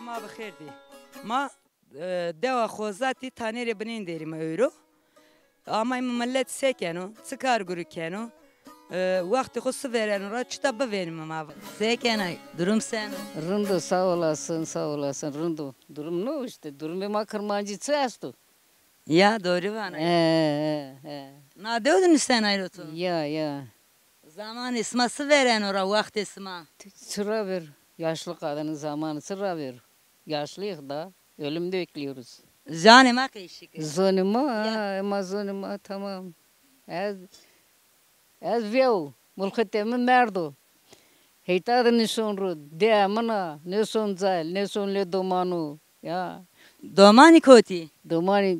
ma bixirdi. Ma deva xozati tanere binin derim euro. Ama millet sekeno, çıkar gurukeno. Vakti kusu veren ora çıtabı verim ama. Sekenay, durum sen. Rındı sağ olasın, sağ olasın. Rındı. Durum ne işte? Durum bir makarmancı çıastı. Ya doğru bana. He. Na diyordun sen ayrıtı. Ya. Zaman isması veren ora vakti isma. Sıra ver. Yaşlı kadının zamanı sıra ver. Yaşlıyız da. Ölüm de bekliyoruz. Canıma kıyışık. Zonuma, ama zonuma tamam. Ez viu, mulketemi merdo. Heita ne sonru, de amana, ne son zal, ne son le domanu. Ya, Domani koti. domani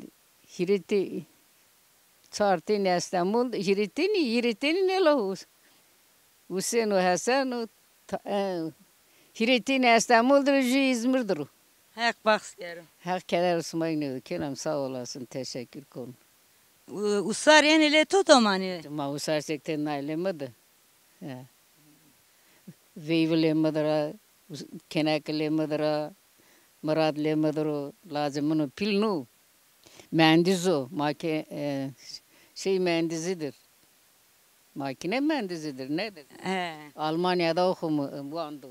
hiriti. Çartı ne İstanbul, hiritini ne lahus. Hüseyin o Hasan o hiriti ne İstanbul'dur, İzmir'dir. Hak baksıyorum. Her kadar usmayın Kenan sağ olasın teşekkür kon. Usar yenile tutomani. Ma usar sekten nailemedi. Veyvilemedira, kenaklemedira, muradlemediro lazımını pilnu. Mendizo, mühendisidir. Makine mühendisidir nedir? Almanya'da okumu bu andu.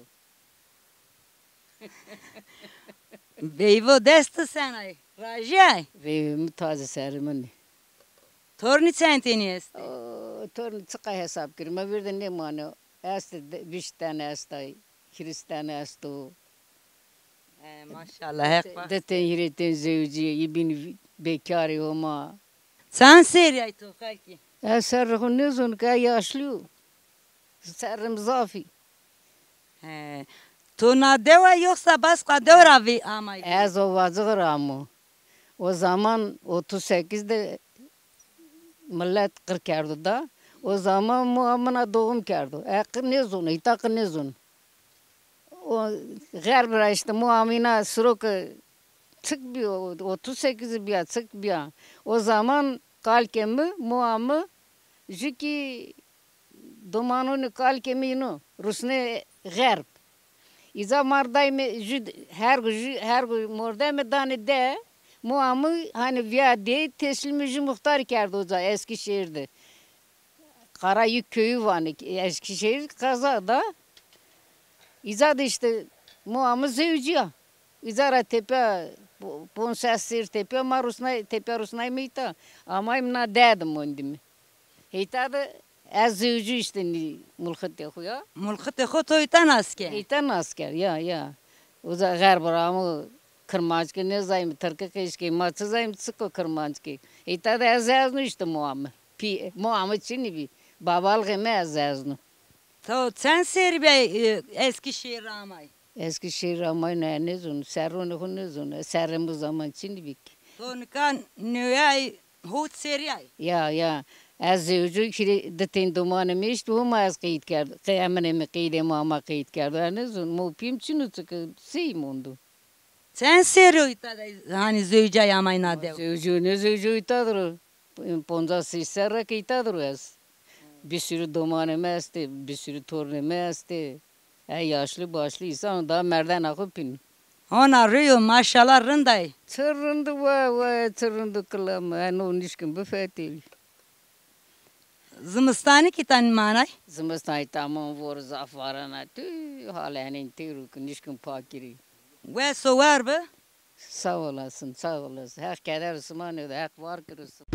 Beyvo desti sen ay. Rajay. Veyvimi taze serimin. Torni centini esti. Torun çıka hesap kirme bir de ne manu. Esti bişten esti, Hristiyan esti. Maşallah hak bak. Deten hireten zevciye ibin bekari olma. Sen seriyay to kalki. Serrahun ne zon ka yaşlı. Serrim zafi. Tu na deva yoksa başka devra vi amay. Ez o vazıgır ama. O zaman 38'de millet 40 kerdi da. O zaman muamına doğum kerdi. Ekir ne zon, itakir ne zon. O garbra işte muamına sürük çıkmıyor. 38'i bir çıkmıyor. O zaman kalkemi muamı jiki dumanını kalkemini Rusne garb. İza marday me her gün morda medane de muamı hani via de teslimici muhtar kerdi o zaman Eskişehir'de. Karayük köyü var Eskişehir kazada. İza da işte muamı zevciya. İzara tepe ponsasir tepe marusnay tepe rusnay mıyta. Ama imna dedim ondimi. Heyta da az zevci işte mulkette huya. Mulkete khotoytan asker. Heytan asker ya. O da garbramı kırmancı ne zayım Türkiye keşke maçı zayım sıkı kırmancı. Heyta da az işte muamı. Muamı çini bir babal geme az. To sen seribey Eskişehir amay. Eskişehir ama ne zon, serronu ne zon, serrem bu zaman çini bik. To nikan nüyay hut seriyay. Ya. Az zevcu kiri detin dumanı mişti, bu ma az kayıt kerdi. Kıyamene mi kıydı ama kayıt kerdi. Ne zon, mu pim çinu çıkı seymundu. Sen seriyoy tada hani zövcay amay na dev. Zevcu ne zevcu itadır. Ponza sisarra kayıtadır az. Bir sürü dumanı mesti, bir sürü torunu mesti. Yaşlı başlı insan da merdan akıp pin. Ona rüyo maşallah rınday. Çırrındı vay çırrındı kılam. Onu nişkin bu fetil. Zımıstani kitan manay. Zımıstani tamam vor zafarana tü halenin tiruk nişkin pakiri. Ve soğar bu. Sağ olasın. Her kadar ısmanı da hak var kırısın.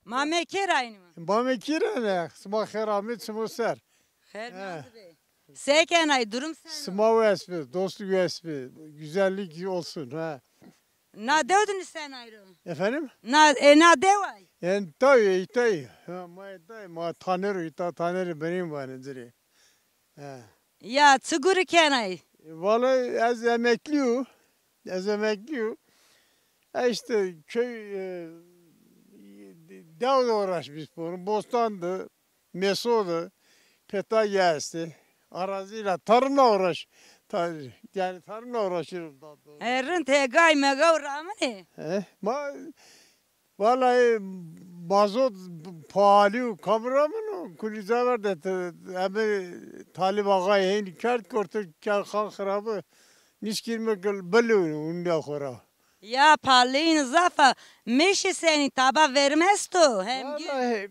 Mameker aynı mı? Mamekirene, sma keramet smoser. Sekenay durum sen. Sma vespi, dostluk vespi, güzellik olsun ha. Na devdin sen ayrı. Efendim? Na devay. En tay. Ma tanır benim var nezire. Ya çuguru kenay. Vallahi az emekliyim. İşte köy devle uğraşmış bunu. Bostandı, mesodu, peta gelsi. Araziyle, tarımla uğraş. Yani tarımla uğraşırım daha doğrusu. Rın te gay megav ramani. Vallahi mazot pahalı kameramın kulize verdi. Abi talip ağay heyni kert kortur kar kan kharabı. Niş girmek belli onu khora. Ya palin zafa meşe seni taba vermez tu. Hem gün. Vallahi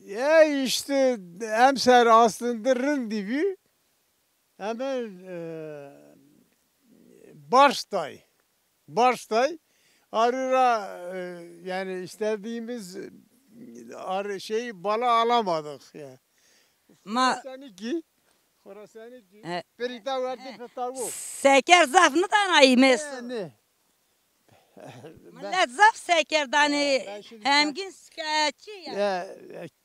ya işte emser aslında rın gibi. Hemen Barstay. Barstay. Arıra yani istediğimiz bala alamadık ya. Ma Seninki. Seninki. E, Perita verdi petavu. seker zaf ne tanayı mes. Ne? Millet zaf seker dani. Ben şimdi Hem gün şikayetçi ya. Ya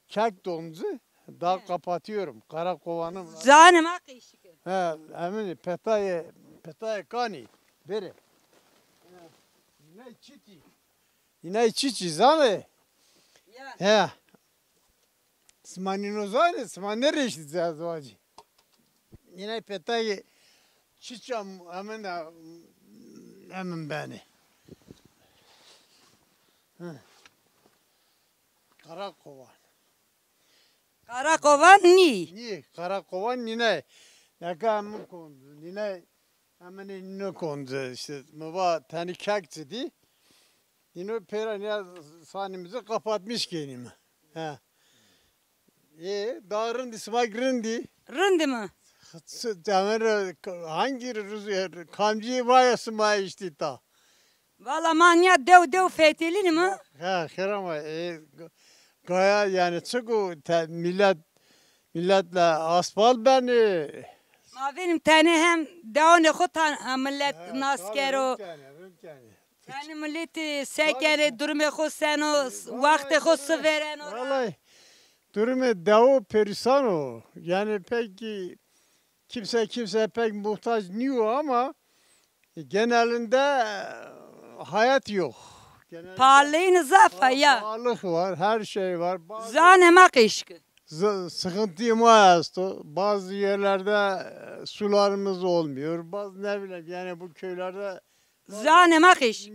kek domuzu daha kapatıyorum. Kara kovanım. Canım hak işi. He, emin petaya kani. Bere. Yine çiti. Yine çiti zane. Ya. He. Smanino zane, smanere işte zazvacı. Yine petaya çiçam hemen beni. Kara kovan. Karakovan ni. Niye? Kara kovan yine. Yakamı kondu. Yine hemen ne kondu işte. Baba tane kekçi di. Yine peranya sahnemizi kapatmış kendimi. He. Dağırın isma girindi. Rındi mi? Hangi rüzgar kamcıyı bayasıma işte ta. Valla manya dev fetilini mi? Ha, kerama. Gaya yani çıkı milletle asfal beni. Ma benim tane hem devane kutan millet naskero. Yani milleti sekere durumu khus seno vakti khus veren. Vallahi durumu devo perişan o. Yani peki kimse pek muhtaç değil ama genelinde hayat yok. Genelinde Parlayın zafa ya. sağlık var, her şey var. Zanemak işki. Sıkıntı maalesef. Bazı yerlerde sularımız olmuyor. Bazı ne bileyim yani bu köylerde Zanemak iş.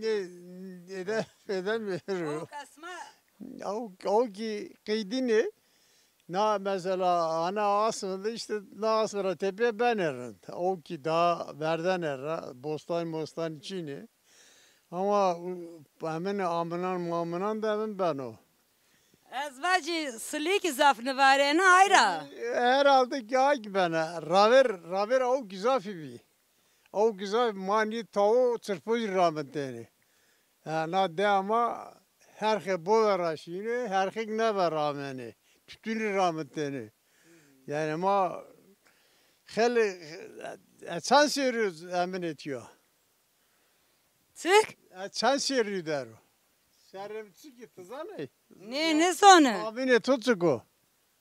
edemiyor. O kasma. O ki kıydını na mesela ana aslında işte Nasır'a tepe ben erin. O ki daha verden era bostan içini. Ama hemen amınan da hemen ben o. Ezvacı sılık zafını varene ayra. Herhalde ki bana raver o güzel bir. O güzel mani tavu çırpıcı rahmetleri. Yani de ama her şey bu veraşini, her şey ne var rahmeni. Tütünü rahmetleri. Yani ama hele sen seriyoruz emin ediyor. Çık. Sen seriyor der o. Serim çıktı zaten. Ne sonu? Abine tutacak o.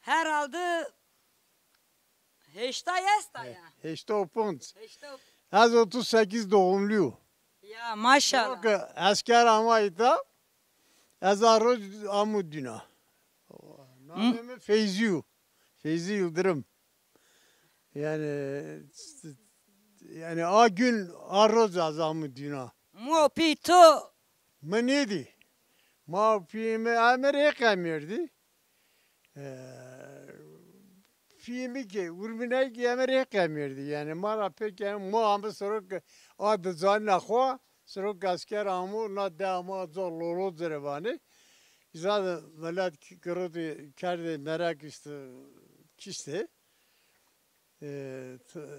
Herhalde heşta yesta ya. İşte o punt. Heşta. Az 38 doğumlu. Ya maşallah. Yok asker amaydı. Az arroz amudina. Namemi Feyzi Yıldırım. Yani a gün arroz az amudina. Mo pito. Menedi. Ma pime Amerika emirdi. Filmi ki urmine ki Amerika emirdi. Yani mara pek yani mo amı soruk adı zanna xwa soruk asker amu na dama zor lolo zerevani. Zaten velat kırdı kerdi merak işte kişti.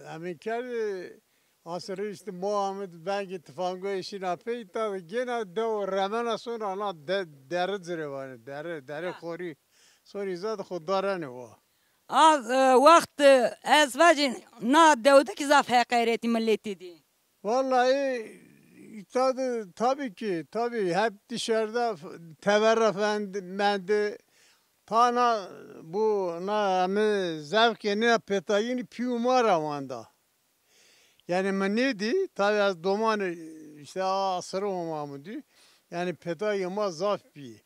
Amin kerdi asırı işte Muhammed ben git fango işin apey ta gene de o ramana sonra ana deri zerevani deri khori. Sonra zaten khudarane o. Az vakt ezvacın na devde ki zaf hakareti milleti di. Vallahi tabii ki hep dışarıda teverrüfendi tana bu na mi zevki ne petayini piyuma ramanda. Yani menedi tabii az domanı işte asırı olmamı diyor. Yani peta yama zaf bir.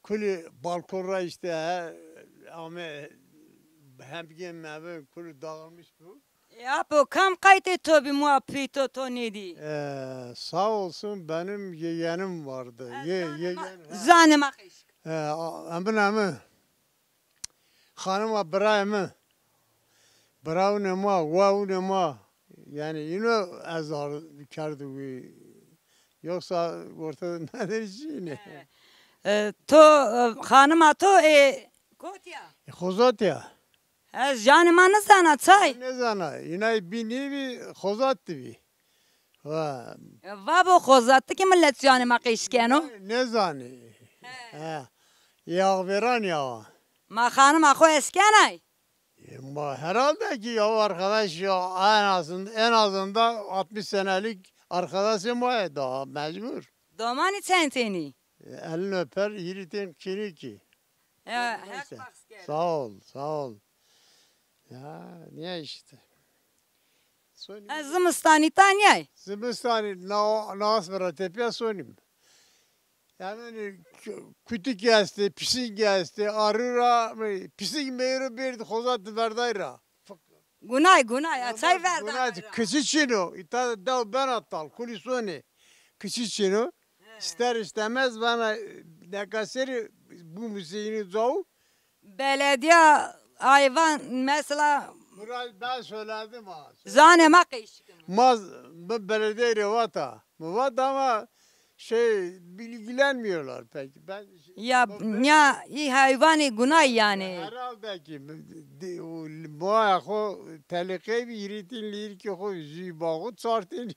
Kulü balkonra işte ama hem meyve kulü dağılmış bu. Ya bu kam kayıt to bir muhabbet to neydi? Sağ olsun benim yeğenim vardı. Yeğenim. Zanem akış. Emin hanıma bırakma. Bravo nema, wow nema. Yani yine azar kardı bu. Yoksa ortada nedir şimdi? To hanıma to kotya. Hozat ya. Az canımanı sana çay. Ne zana? Yine bir nevi hozat bir. Va bu xozattı ki millet canım akış keno. Ne zani? Ya veren ya. Ma hanım akı eskenay. Ama herhalde ki ya arkadaş ya en azından 60 senelik arkadaşım var daha mecbur. Domani çenteni. Elini öper, yiritin kiri ki. Neyse. Sağ ol, sağ ol. Ya niye işte? Zımıstani tanyay. Zımistani nas vera tepeye sonim. Yani kütük geldi, pisik geldi, arıra, pisik meyre bir hozat verdayra. Gunay çay ver. Gunay kıçıçino, ita da ben atal, kulisoni. Kıçıçino. İster istemez bana nekaseri bu müziğini zav. Belediye hayvan mesela Burayı ben söyledim ha. zanem akış. Maz belediye revata. Muvat ama bilgilenmiyorlar peki. Ya iyi hayvani gunay yani. Herhalde ki bu ayakı tehlike bir yiritin ki o zübağı çartını.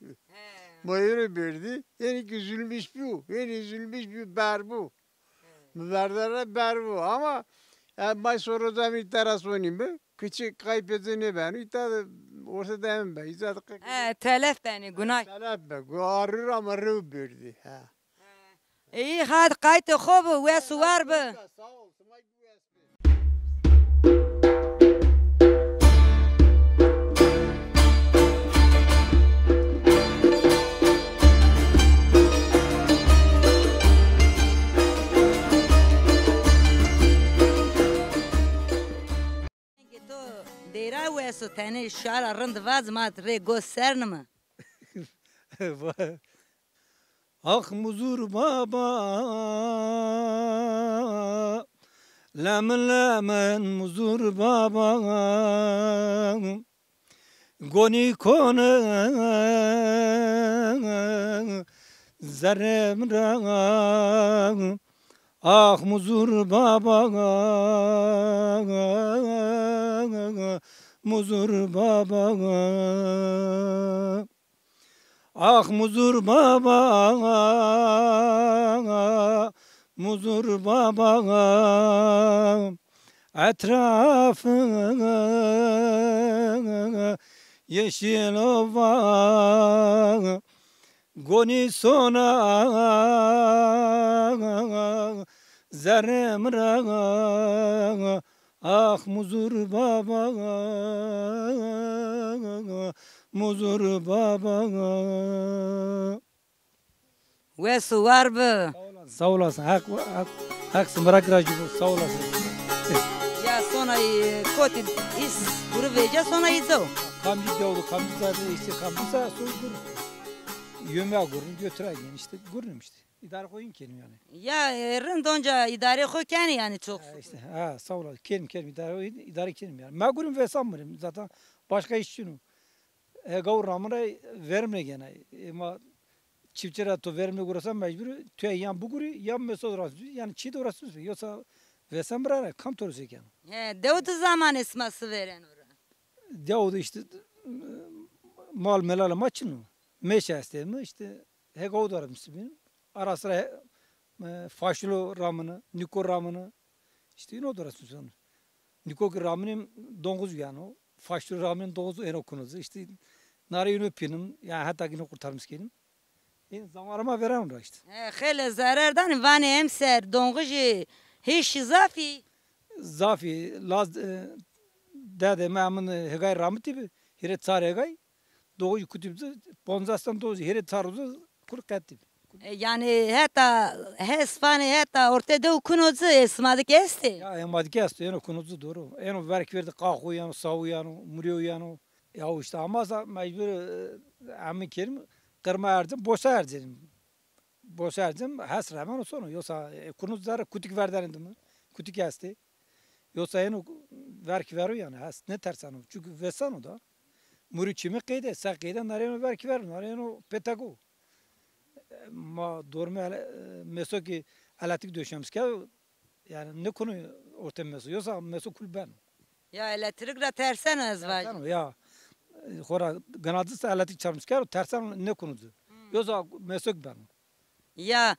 Mayırı verdi. Yani üzülmüş bu. Yani üzülmüş bir ber bu. Müberdere ber bu ama ben soracağım bir teras oynayayım mı? Küçük kaybedene ben. İtadı ortada hemen ben. İtadı Telef beni gunay. telef ben. Arır ama rıv verdi. İyi hadi kayıt xobu ve suvar bu. Sağ ol. Dera ve su tane şara rınd vaz mat re göstern mi? Ah muzur baba lemen muzur baba goni konu zeremra ah muzur baba muzur baba ah muzur baba muzur baba etrafı yeşil ova goni sona zeremra ah muzur baba muzur baba. Ve suvar bu. Sağ olasın. Haksın bırak racı sağ olasın. Ya sonra koti is guru veja sonra izo. Kamcı diyordu. Kamcı zaten işte kamcıysa soy gurur. Yöme gurur götüreyim işte gururum işte. İdare koyun kendim yani. Ya rındonca idare koy kendi yani çok. İşte sağ olasın. Kendim idare kendim yani. Ben gurum ve sanmıyorum zaten başka iş yok. Gavur ramına verme gene. Ama çiftçilere to verme kurasam mecbur. Tüye yan bu guri yan mesaj orası. Yani çiğ de orası. Yoksa versem bırak kam torusu yani. Devlet zaman esması veren ora. Devlet işte mal melala maçın meşe istemi işte hegavud aramıştı benim. Ara sıra faşlo ramını, niko ramını işte yine o da orası sonra. Niko ramının donuz yani o. Faşlo ramının donuzu en okunuzu işte. Nare yine öpüyorum. Yani hatta yine kurtarmış kendim. Zamanıma veremem işte. Hele zarardan vani emser donguji hiç zafi. Zafi laz dede memnun hegay rahmeti bi. Hire tsar hegay. Doğu kutubzu. Bonzastan doğu hire taruzu kul kattı. Yani hatta hesfane hatta ortada okunuzu esmadık esti. Ya emadik esto yani konusu doğru. Yani verk verdi kalkıyor yani savuyor yani muruyor yani. Ya işte ama mecbur amin kerim kırma erdim boşa erdim. Boşa erdim hasra hemen o sonu. Yoksa konuzlar kutik verden mi? Kutik esti. Yoksa yani verk veriyor yani. Has ne tersen o. Çünkü versen o da. Muri çimi kıydı. Sen kıydı narayano verk ver. Narayano petago. Ma dorme meso ki alatik döşemiş ki yani ne konu orta meso. Yoksa meso kulben. Ya elektrikle tersen azvaj. Ya hora ganadısa alatik çarmış ki tersen ne konudu. Yoksa meso ben. Ya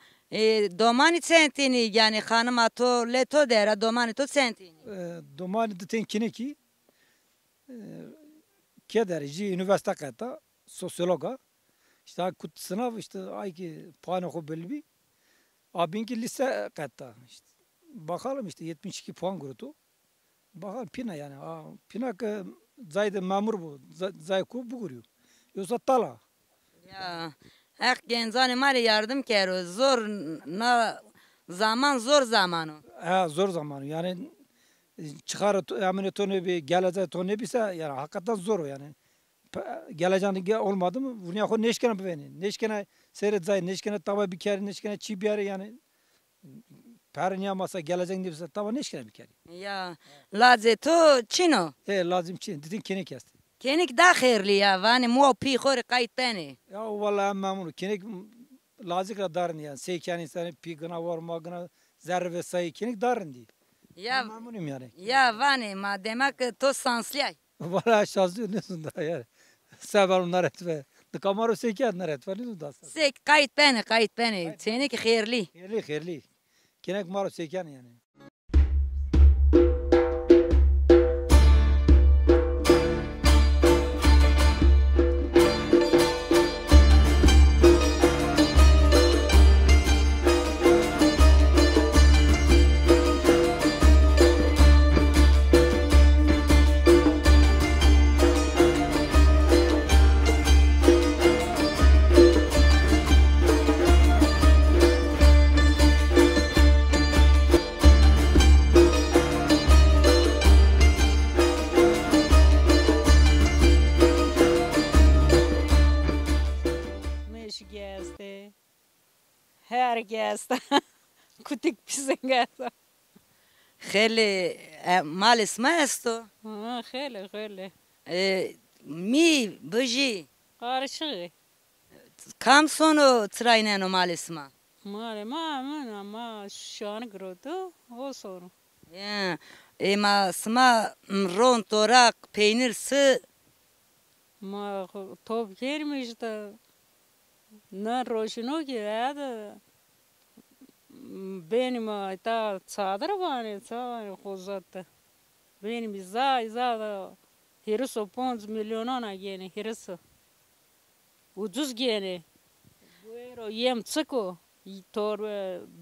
domani sentini yani hanım ato leto dera domani to sentini. Domani de tenkine ki kederici üniversite kata sosyologa işte kut sınav işte ay ki puanı ko belli abinki lise kata işte bakalım işte 72 puan grubu bakalım pina yani pina ki zaydı memur bu zayku bu görüyor yoksa tala Ya ek genzane mari yardım kero zor na zaman zor zamanı. zor zamanı yani çıkar emine tonu bir geleceğe tonu bise yani hakikaten zor yani geleceğini olmadı mı bunu yakın neşkene beni neşkene seyret zay neşkene tava bir kere neşkene çi bir yere yani perin yamasa geleceğin dibise tava neşkene bir kere Ya lazeto çino. lazım çin dedin kene kesti Kenik da khairli ya vani mo pi khore kayıt beni. ya vallahi memnun kenek lazıkla darın yani seyken insanı pi gına var ma gına zerre ve sayı kenek darın di Ya memnunum yani ya vani ma demek to sansliay. vallahi şazlı ne sunda yani sever naretve de kamaro seyken naretve ne sunda Sek kayıt beni. Senik khairli. Hayırlı. Kenek maro seyken yani. Gezdi. Her gezdi. Kutik bize gezdi. Kheli mal isma esto. Kheli. Mi buji. Karışık. Kam sonu trainen mal isma. Ama şanı grodu. O sonu. Ya ema sma ron torak peynir sı. Ma top gelmiş de. Ne roşunu ki ya benim ta çadır var çadır kozattı. Benim za hırsı 5 milyona gene hırsı. Ucuz gene. Bu yem çıkı. Tor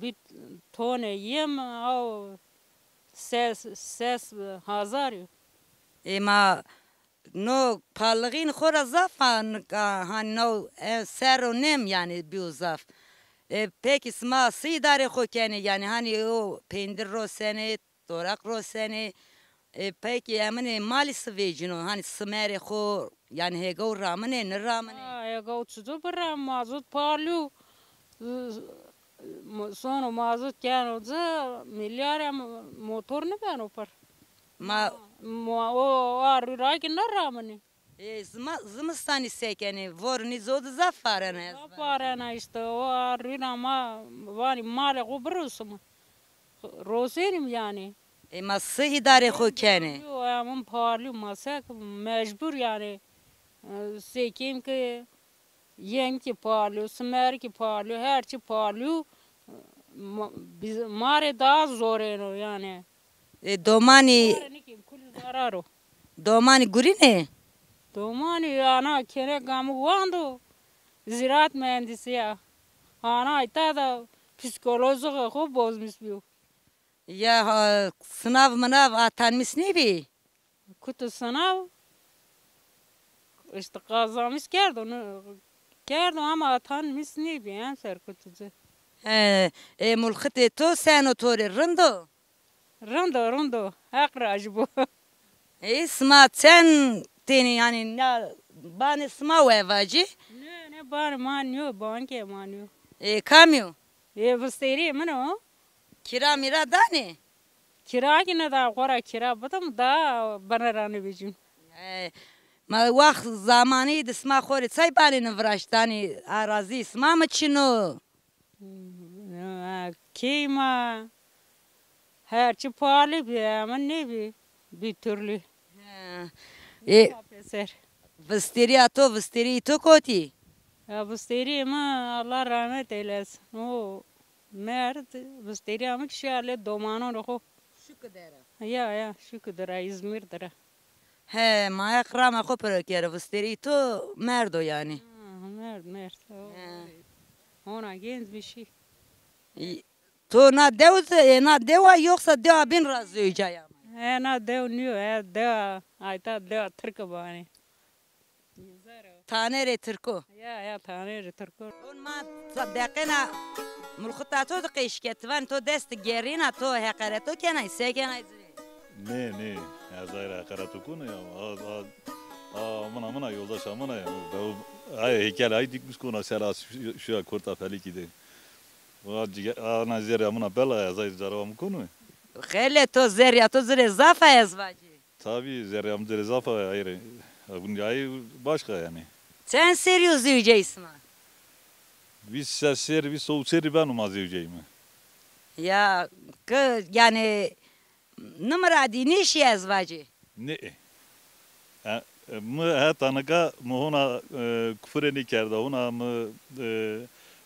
bir tone yem au ses hazar. Ema no palgin khora zafan han no sero nem yani bir zaf. Peki sma sidare khokeni yani hani o peynir rosene torak rosene peki yani mali svejino hani smere kho yani hego ramene ne ramene. Hego tutu bir mazut parlu sonra mazut kano milyar motor ne ben opar. O arı ki ne ramene. Zımstani sekeni vorni zod zafarene. Zafarene işte o arı ama var mali kubrusum. Rosenim yani. Ema sı idare khokeni. Yo amın parlı masak mecbur yani. Sekim ki yem ki parlı, smer ki parlı, her şey parlı. Biz mare daha zor yani. Domani gurine. Domani ana kere gamu vando ziraat mühendisi ya. Ana ita da psikolojik ko bozmuş bu. Ya sınav mınav atanmış ne bi? Kutu sınav işte kazanmış geldi onu Kerdum ama atan mis ne bilen serkutucu. ملخت تو سناتور رندو Rondo. Akraj bu. اسما sen teni yani ne ban isma vevaci Ne bar manyo banke manyo. kamyo Vesteri mano. kira mira dani Kira ki ne da qora kira batam da banarani bijim. ما وقت زمانی دسما خوری چای بانی نورشتانی arazi isma mı çino Kima her çi pahalı bir ama ne bir türlü. Peser. vestiri to vestiri to koti Ya vesteri ama Allah rahmet eylesin. O mert vesteri ama kişiyle domano roho. Ya şu kadar İzmir'de. he ma yakra ma kopar kere vestiri to merdo yani Mert. Ona genç bir şey. to na devuz na deva yoksa deva bin razı yiyeceğim Na dev niyo dev ayta dev Türk bani. tanere Türko Ya tane Türk. اون ما صدقنا ملخطاتو دقيش كتفان تو دست جيرينا تو هقرتو كنا يسكن Ne yazayla karatukunu ya amına yoldaş amına ya ay heykel ay dikmiş konu sera şu kurta felikide ana zeri amına bela yazay zaravam konu خيلة تو زريا تو زري زافا يزواجي tabi zeri amca zafa ayrı bunun ay başka yani sen seriyoz yiyeceğisin biz seri biz soğuk seri ben umaz yiyeceğim ya yani numara diniş yazvacı ne mı ha tanıka muhona küfüreni kerda ona mı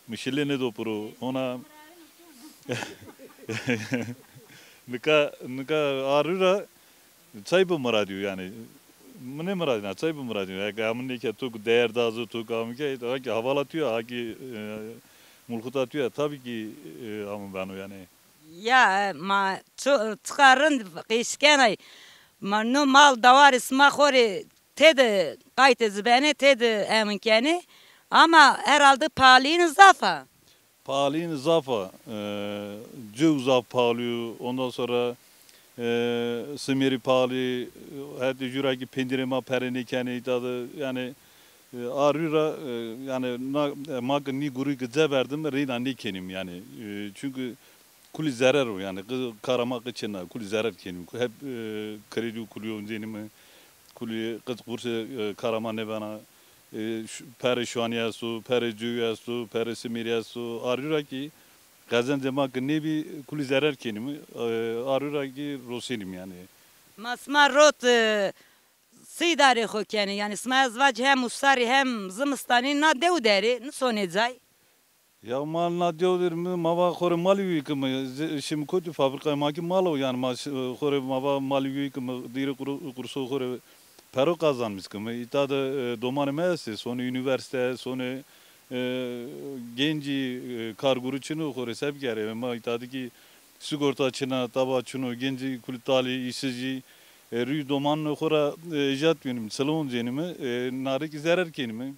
mişilene dopuru ona nika arura çaybu maradio yani ne maradio çaybu maradio ya amne ki tuk değer dazı tuk amke ki havalatıyor ha ki mulkut atıyor tabii ki ama ben yani ya ma çıkarın kışkenay ma no mal davar isma khori ted qayt zbane ted eminkeni ama herhalde pahalıyın zafa pahalıyın zafa cüvzaf pahalı ondan sonra simiri pahalı hadi juraki pendirema pereni keni tadı yani arıra yani mag ni guru gıza verdim reyna ni kenim yani çünkü kuli zarar o yani karamak için kuli zarar kenim hep kredi kuluyor zenimi kuli kız kurse karama ne bana pere şuaniya su pere cüya su pere simiriya su arıra ki gazan demak ne bir kuli zarar kenim arıra ki rosenim yani masma rot sidari xo keni yani isma azvaj hem usari hem zımstani na dev deri ne sonecay ya mal na diyordur mu mava khore mali yıkımı şimdi kötü fabrika maki mal o yani ma khore mava mali yıkımı dire kursu khore pero kazanmış kımı itadı domane mesi sonu üniversite sonu genci karguru çinu khore seb gere ma itadı ki sigorta çina taba çinu genci kulitali işsizci rü doman khora ijat benim salon zenimi narik zarar kenimi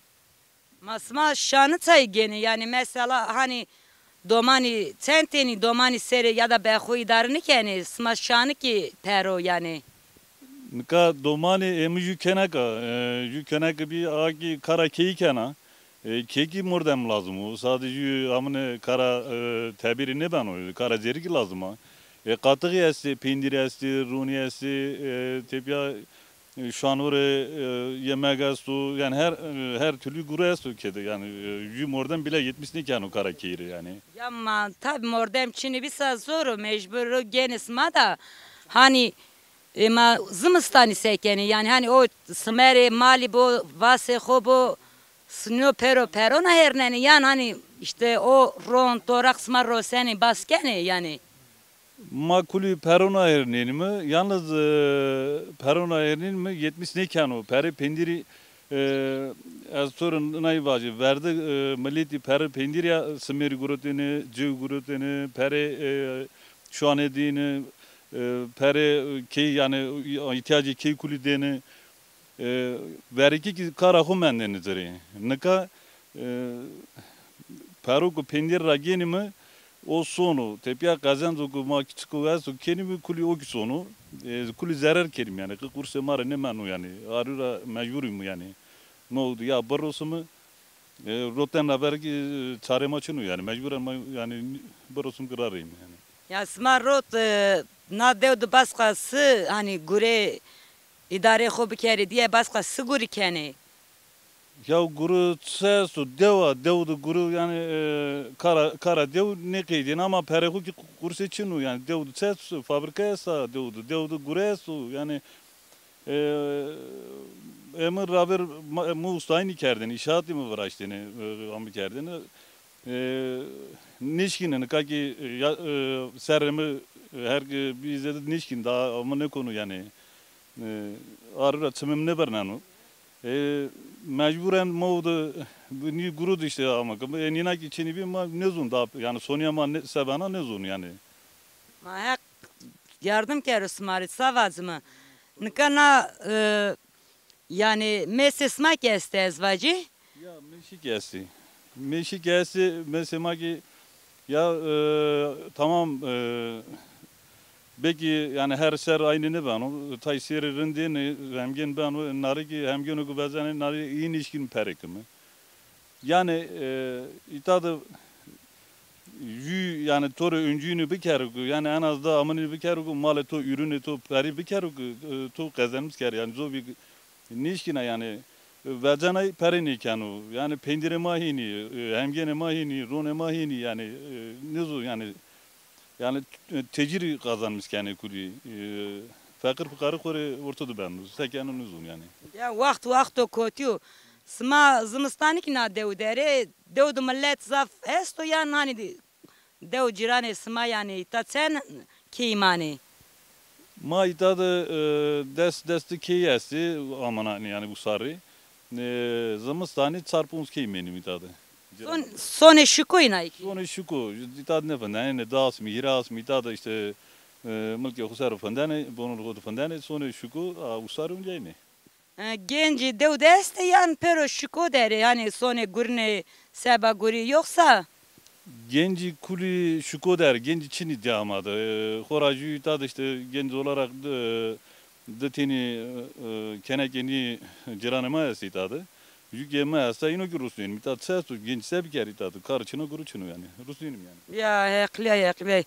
masma şanı çay geni yani mesela hani domani centeni domani seri ya da bexu idarını keni sma şanı ki pero yani nika domani emju kenaka bir agi kara keykena keki mordem lazım o sadece amne kara tabiri ne ben o kara zergi lazım ha katığı esti pendiri esti runi esti tepya şu an oraya yemek su yani her türlü guru su kedi yani yum oradan bile 70'lik yani o kara keyri yani. ya ma tabi mordem çini bir zor mecbur genis ma da hani ma zımstani sekeni yani hani o smeri mali bu vase hobo sno pero na herneni yani hani işte o ron torak smar roseni baskeni yani Makuli perona erinin mi? Yalnız perona erinin mi? 70 ne kan o? Peri pendiri az sorun nay vacı verdi milleti peri pendiri ya smeri gurutini, cıv gurutini, peri şu an edini, peri key yani ihtiyacı key kuli deni veriki ki kara humenden izleri. Nika Peruku pendir rageni mi o sonu tepya kazandı ku ma küçük vasu kenimi kuli o ki sonu kuli zarar kerim yani kurse mara ne manu yani arura mecburum yani ne oldu ya barosu mu roten haber ki çare maçını yani mecburen yani barosum kırarım yani. Ya smarot na devdu baskası hani gure idare xob kere diye baskası guri kene. Ya guru sesu devdu guru yani kara dev ne keydin ama pereku ki kurse çinu yani devdu sesu fabrikaya devdu guresu yani emir haber mu ustayni kerdin inşaatı mı var işte ne ambi kerdin nişkinin kaki serremi her bizde nişkin daha ama ne konu yani arıra çımım ne bernanu mecburen modu ni gurud işte ama nina ki çeni bir ne zun da yani Sonya ma ne sebana ne zun yani Ma hak yardım kerus marit savazımı nikana yani mesesma kesti ezvacı ya meşi gelsi mesela ki ya tamam belki yani her ser aynı ne ben o Taysir'in diye hemgen ben o narı ki hemgen o bazen narı iyi ilişkin perekimi yani itadı yani toru öncüğünü bir kere yani en az da amını bir kere malı to ürünü to peri bir kere to kazanmış kere yani zor bir nişkine yani Vacanay perini kanu yani pendire mahini hemgene mahini rone mahini yani nezo yani teciri kazanmış yani kuri fakir fukarı kore ortada ben sekanın nezo yani ya vakti kotiyo sma zımstanik na devdere devdu millet zaf esto yani hani dev cirane sma yani tatsen kimani ma itadı desti kiyesi amana yani bu sarı Zamastani çarpımski menim itadı. Son şuko inayki. Son şuko itadı ne falan ne das mi hiras mi itadı işte mülki husarı falan bunu kodu falan son şuko usarım yani. Genci devdeste yan pero şuko der yani son gurne seba guri yoksa genci kuli şuko der genci çini damadı. Horacı itadı işte genci olarak Detini kenekeni ciranema itadı. Yükleme asa ino ki Rusya'nın mitat sesu genç sebker itadı. Karçına guruçunu yani. Rusya'nın yani. Ya yakli.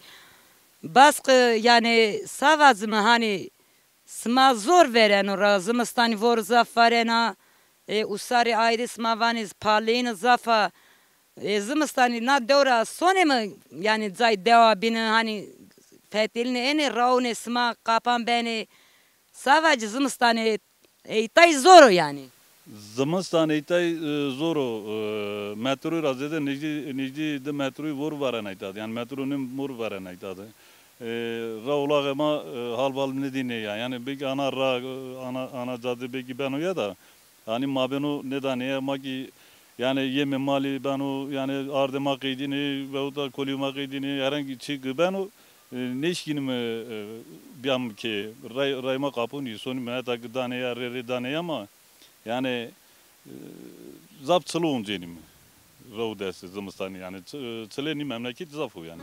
Baskı yani savazımı hani sma zor veren o razımstani vor zafarena usari ayrı smavaniz parlayın zafa zımstani na devra sonemi yani zay deva bini hani fetilini eni raune sma kapan beni Savacı zımstane eytay zoro yani. Zımstane eytay zoro metro razede necdi de metroyu vur varan eytadı. Yani metronun vur varan eytadı. Raula ama halbal ne dine ya. Yani belki ana cadde belki ben o ya da hani mabeno ne da ne ama ki yani yeme mali ben o yani arde makidini ve o da koli makidini herhangi çık ben o neşkinimi biyam ki rayma kapuni sonu mehta gıdane ya redane ama yani zap çılığı oncenim ravdesi zımstani yani çıleni memleket zafu yani.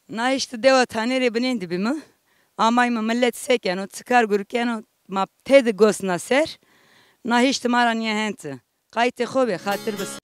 Na işte deva tanere binindi bimi. Amay mı millet seken o çıkar gürken o ma tedi gosna ser. Na hiç maran yehenti. Kayte khobe khatır bas.